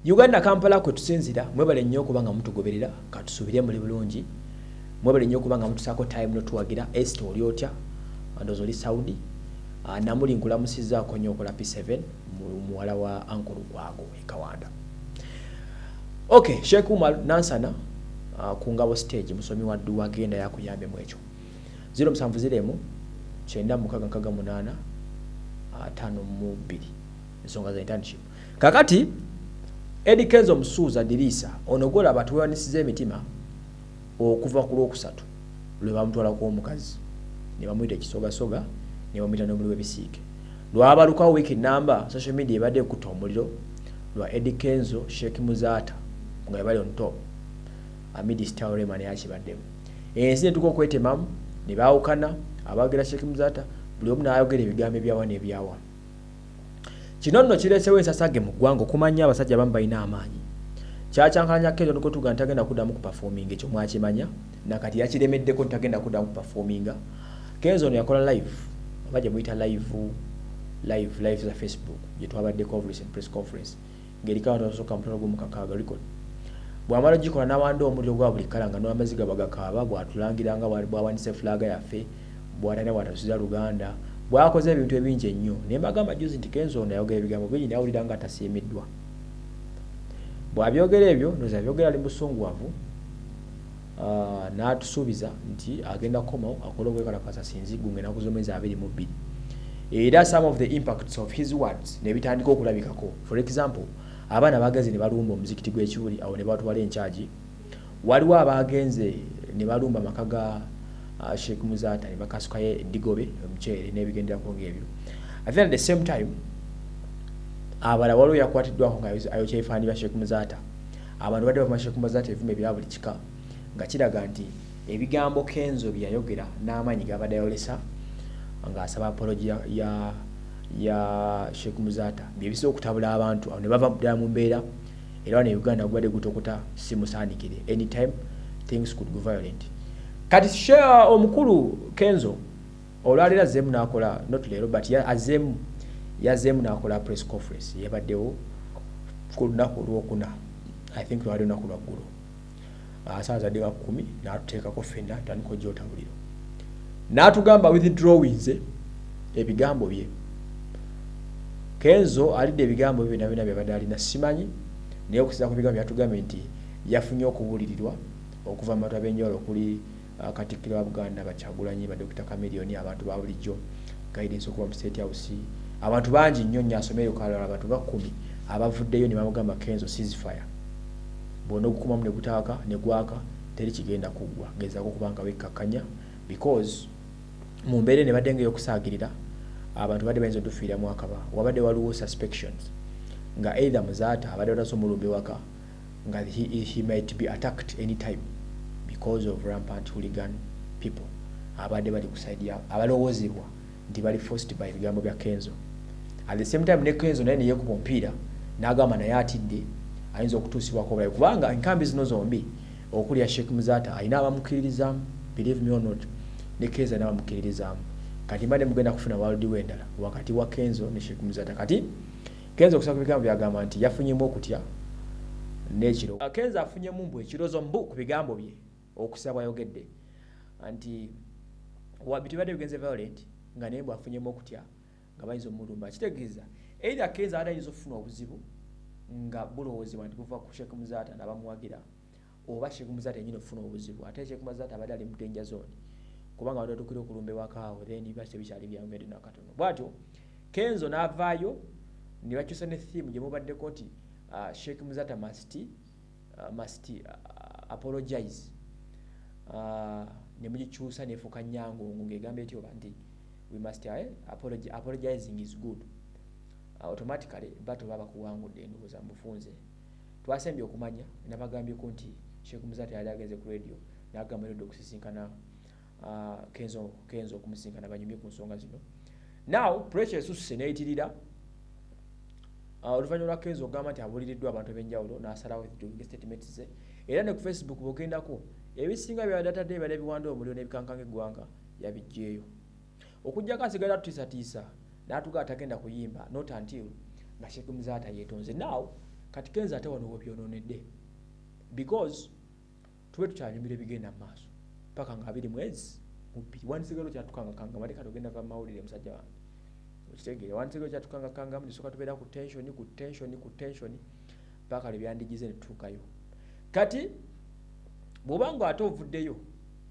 Uganda Kampala kwe tusinzira mwebale nnyo kubanga mutugoberera katusubire muri bulungi mwebale nnyo kubanga mutusako time notuwagira east oli otya ndozo li Saudi namuli nkulamusizaako nnyo okola P7 muwala wa Uncle Lukwago ekawanda. Okay, Sheikh Umar Nansana ku Ngabo stage musomi wa ddu agenda yakuyambe mu ekyo 0701 968 522 ensonga za internship. Kakati Eddie Kenzo Musuuza Dirisa onogola abantu wewanisiza emitima okuva ku Lwokusatu lwe bamutwala ku omukazi ne bamuyita kisogasoga ne bamuyita n'omuliwe bisiike lwabalukawo wiki namba social media ebadde ekuta omuliro lwa Eddie Kenzo Sheikh Muzaata nga bali on top amidi star Rema ne yakibaddemu ensi ne tuko okwetemamu ne baawukana abagera Sheikh Muzaata buli omu n'ayogera ebigambo ebyawa n'ebyawa. Kino nno kireesewo ensasage mu ggwanga okumanya abasajja abamu balina amaanyi kyakyankalanya Kenzo niko tuga ntagenda kuddamu ku performing ekyo mwakimanya nakati yakiremeddeko ntagenda kuddamu ku performinga. Kenzo ono yakola live abajja muyita live za Facebook gye twabadde conference and press conference ng'erikawa tosooka mutalo gw'omukakaaga record bw'amala gikola n'awanda omuliro gwa buli kala nga n'amaziga bagakaaba bw'atulangiranga bw'awanise flaga yaffe bw'atana bw'atasuza Luganda bwakoze ebintu ebingi ennyo ne mbagamba juzi nti Kenzo ono yayogera ebigambo bingi n'awulira nga atasiimiddwa bw'abyogera ebyo ndoza byogera ali busunguwavu n'atusuubiza nti agenda kukomawo akola obwekalakaasa sinzigu ng'ennaku z'omwezi 22 era some of the impacts of his words ne bitandika okulabikako. For example, abaana bagazi ne balumba omuzikiti gw'Ekiwuli awo ne batwala enkyagi waliwo abagenze ne balumba amaka ga Sheikh Muzaata ne bakasukayo eddigobe omuceere n'ebigenderako ng'ebyo. At the same time abala waliwo yakwatiddwako nga ayokya ebifaananyi bya Sheikh Muzaata abantu badde bavuma Sheikh Muzaata ebivume ebya buli kika nga kiraga nti ebigambo Kenzo bye yayogera n'amaanyi gabadde ayolesa ng'asaba apology ya Sheikh Muzaata bye bisobola okutabula abantu awo ne bava ddala mu mbeera era ne Uganda gubadde gutokota simusaanikire anytime things could go violent. Kati share omukulu Kenzo olwalira azemu n'akola not leero but yazemu n'akola press conference yabaddewo ku lunaku olwokuna I think lwali lunaku lwaggulu saa zadde nga 10 n'atuteekako ffenna tandika ojjota buliro n'atugamba withdrawings ebigambo bye. Kenzo alidde ebigambo bye byonna byabadde alina simanyi naye okusiza ku bigambo byatugambye nti yafunye okubuulirirwa okuva mu bantu ab'enjawulo okuli Katikkiro wa Buganda Bakyagulanyi ba Dr. Chameleone abantu ba bulijjo guidance okuva mu State House abantu bangi nnyo nnyo asomero kalala abantu ba 10 abavuddeyo ne bamugamba Kenzo ceasefire bono okukomamu ne gutaaka ne gwaka teri kigenda kuggwa gezaako kubanga wekkakkanya because mu mbeera ne badde ng'eyokusaagirira abantu badde bayinza otufiira mu akaba wabadde waliwo suspections nga either Muzaata abadde wataso omulumbi waka nga he might be attacked anytime because of rampant hooligan people abadde bali ku side ya abalowoozebwa nti bali forced by ebigambo bya Kenzo. At the same time ne Kenzo naye neyekuba omupiira n'agamba naye atidde ayinza okutuusibwako obulabe kubanga enkambi zino zombi okuli ya Sheikh Muzaata alina abamukkiririzaamu believe me or not ne Kenzo n'abamukkiririzaamu kati mbadde mugenda kufuna waludi w'endala wakati wa Kenzo ne Sheikh Muzaata. Kati Kenzo okusaba ku bigambo byagamba nti yafunyemu okutya n'ekiro Kenzo afunyemu mbu ekirozo mbu ku bigambo bye okusaba bw'ayogedde nti bitibadde bigenze violent nga naye bwafunyemu okutya nga bayinza omulumba kitegeeza either Kenzo adde ayinza okufuna obuzibu nga bulowoozebwa nti buva ku Sheikh Muzaata n'abamuwagira oba Sheikh Muzaata yennyini okufuna obuzibu ate Sheikh Muzaata abadde ali mu danger zone kubanga badde batukire okulumba ewakaawo then basi bikyali byamwedde nakatono bw'atyo Kenzo n'avaayo ne bakyusa ne theme gye mubaddeko nti Sheikh Muzaata must apologize ne mugikyusa nefuuka Nyangongo ng'egamba etyo nti we must apologizing is good automatically bato baba kuwangudde endowooza mufunze twasembye okumanya nabagambyeko nti Sheikh Muzaata yali agenze ku radio n'agamba edda okusisinkana Kenzo okumusinkana banyumye ku nsonga zino. Now pressure esusse neyitirira oluvannyuma lwa Kenzo ogamba nti abuuliriddwa abantu eb'enjawulo n'asalawo statement ze era ne ku Facebook bw'ogendako ebisinga bya data day bali biwanda omuliro n'ebikankanga eggwanga yabiggyeyo okujjako asigala tutiisatiisa n'atuga atagenda kuyimba not until nga Sheikh Muzaata yeetonze. Now kati Kenzo ate wano webyonoonedde because tube tukyanyumira ebigenda mu maaso paka nga 2 mwezi mu 2 wansigalo kyatukangakanga maleka tugenda va mawulire musajja wange okitegeera wansigalo kyatukangakanga mu soka tubeera ku tension paka lebyandigize ne tutuukayo kati bw'obanga ate ovuddeyo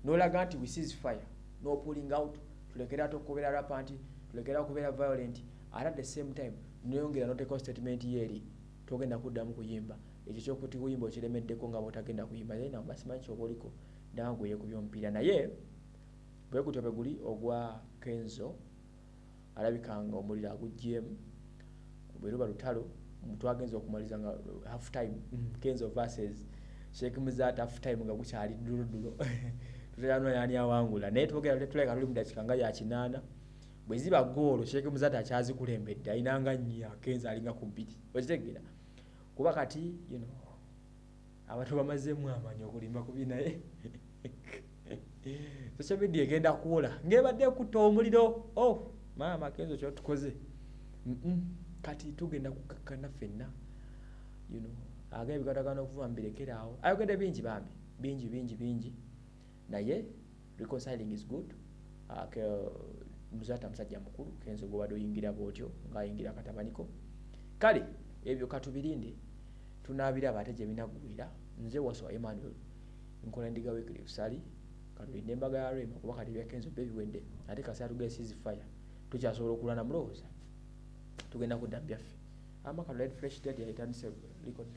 n'olaga nti we cease fire no pulling out tulekera okubeera rampant tulekera okubeera violent at the same time neyongera noteeka statement yeeri togenda kuddamu kuyimba ekyo kyokuti kuyimba okiremeddeko nga bwotagenda kuyimba naye nawe basimanyi kyoba oliko nange yekubya omupiira naye bwe gutyo bwe guli ogwa Kenzo alabikanga omuliro aguggyemu bwe luba lutalo twagenza okumaliza nga half time Kenzo versus Sheikh Muzata half time nga gukyali ddulo tutera yani awangula naye twogera tuleka tuli mu dakika nga ya 8 bwe ziba goolo Sheikh Muzata akyazikulembedde ayinanga nnya Kenzo alinga ku 2 okitegeera kuba kati abantu bamazeemu amanyi okulimba kubi naye social media egenda kuwola ngebadde kutta omuliro maama Kenzo kyotukoze kati tugenda kukakkana ffenna ag'ebigatagana okuva mbirekera awo ayogedde bingi bambi bingi naye reconciling is good Muzata musajja mukulu Kenzo gwobadde oyingira bwotyo ng'ayingira katabaniko kale ebyo katubirinde tunaabiraba ate gye binagwira nze Waswa Emmanuel nkola Ndiga Weekly Sali katulinde embaga ya Rema kuba kati bya Kenzo biwedde ate kasi atugee ceasefire tukyasobola okulwana mulowooza tugenda kudda byaffe amaka red fresh dead yayitandise record